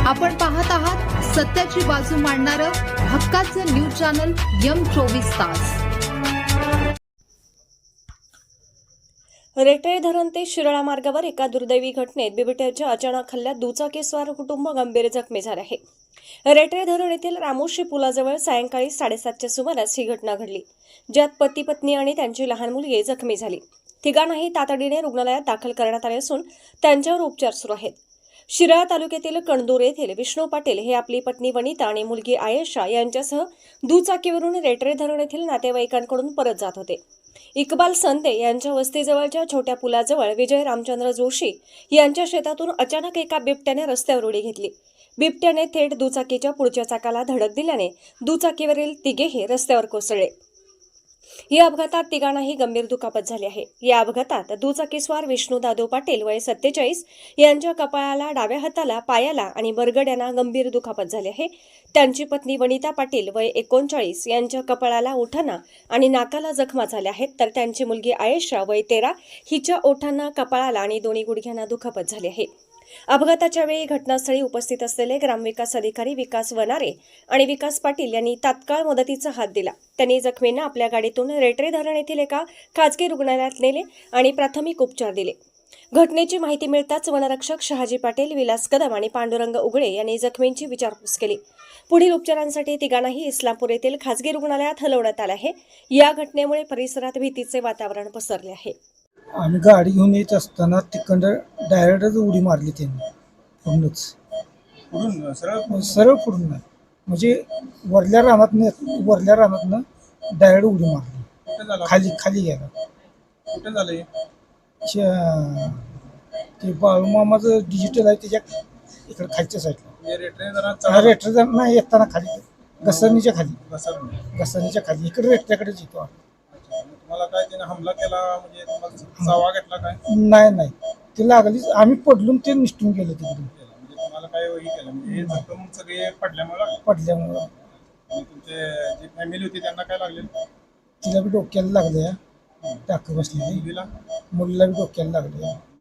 आपण पाहत आहात सत्याची बाजू मांडणारं हक्काचं न्यूज चॅनल M24 तास। रेटळे धरण ते शिराळा मार्गावर एका दुर्दैवी घटनेत बिबट्याच्या अचानक हल्ल्यात दुचाकीस्वार कुटुंब गंभीर जखमी झाले आहे। रेटळे धरण येथील रामोशी पुलाजवळ सायंकाळी 7:30च्या सुमारास ही घटना घडली, ज्यात पती पत्नी आणि त्यांची लहान मुलगी जखमी झाली। तिघांनाही तातडीने रुग्णालयात दाखल करण्यात आले असून त्यांच्यावर उपचार सुरू आहेत। शिराळा तालुक्यातील कणदूर येथील विष्णू पाटील हे आपली पत्नी वनिता आणि मुलगी आयेशा यांच्यासह दुचाकीवरून रेटळे धरण येथील नातेवाईकांकडून परत जात होते। इक्बाल संते यांच्या वस्तीजवळच्या छोट्या पुलाजवळ विजय रामचंद्र जोशी यांच्या शेतातून अचानक एका बिबट्याने रस्त्यावर उडी घेतली। बिबट्याने थेट दुचाकीच्या पुढच्या चाकाला धडक दिल्याने दुचाकीवरील तिघेही रस्त्यावर कोसळले। या अपघातात तिघांनाही गंभीर दुखापत झाली आहे। या अपघातात दुचाकीस्वार विष्णू दादू पाटील वय 47 यांच्या कपाळाला, डाव्या हाताला, पायाला आणि बरगड्यांना गंभीर दुखापत झाली आहे। त्यांची पत्नी वनिता पाटील वय 39 यांच्या कपाळाला, ओठांना आणि नाकाला जखमा झाल्या आहेत, तर त्यांची मुलगी आयेशा वय 13 हिच्या ओठांना, कपाळाला आणि दोन्ही गुडघ्यांना दुखापत झाली आहे। अपघाताच्या वेळी घटनास्थळी उपस्थित असलेले ग्रामविकास अधिकारी विकास वनारे आणि विकास पाटील यांनी तात्काळ मदतीचा हात दिला। त्यांनी जखमींना आपल्या गाडीतून रेटळे धरण येथील एका खाजगी रुग्णालयात नेले आणि प्राथमिक उपचार दिले। घटनेची माहिती मिळताच वनरक्षक शहाजी पाटील, विलास कदम आणि पांडुरंग उगळे यांनी जखमींची विचारपूस केली। पुढील उपचारांसाठी तिघांनाही इस्लामपूर येथील खाजगी रुग्णालयात हलवण्यात आले आहे। या घटनेमुळे परिसरात भीतीचे वातावरण पसरले आहे। आम्ही गाडी घेऊन येत असताना तिकडं डायरेक्टच उडी मारली त्यांनी, पूर्णच सरळ पुढून नाही, म्हणजे वरल्या रानातनं डायरेक्ट उडी मारली, खाली गेला। कुठे झालंय ते बाळूमामाचं डिजिटल आहे त्याच्या इकडे खालच्या साईडला, रेटर नाही येताना खाली घसरणीच्या खाली इकडे रेट्याकडेच येतो। तुम्हाला काय त्याने हमला केला म्हणजे तुम्हाला चावा घेतला काय? नाही ते लागली, आम्ही पडलून ते निष्ठून गेलो तिकडून। म्हणजे तुम्हाला काय हे केलं म्हणजे हे जखम सगळे पडल्यामुळे तुमचे जी फॅमिली होती त्यांना काय लागले? तिला बी डोक्याला लागले, टाक बसली, मुलीला बी डोक्याला लागले।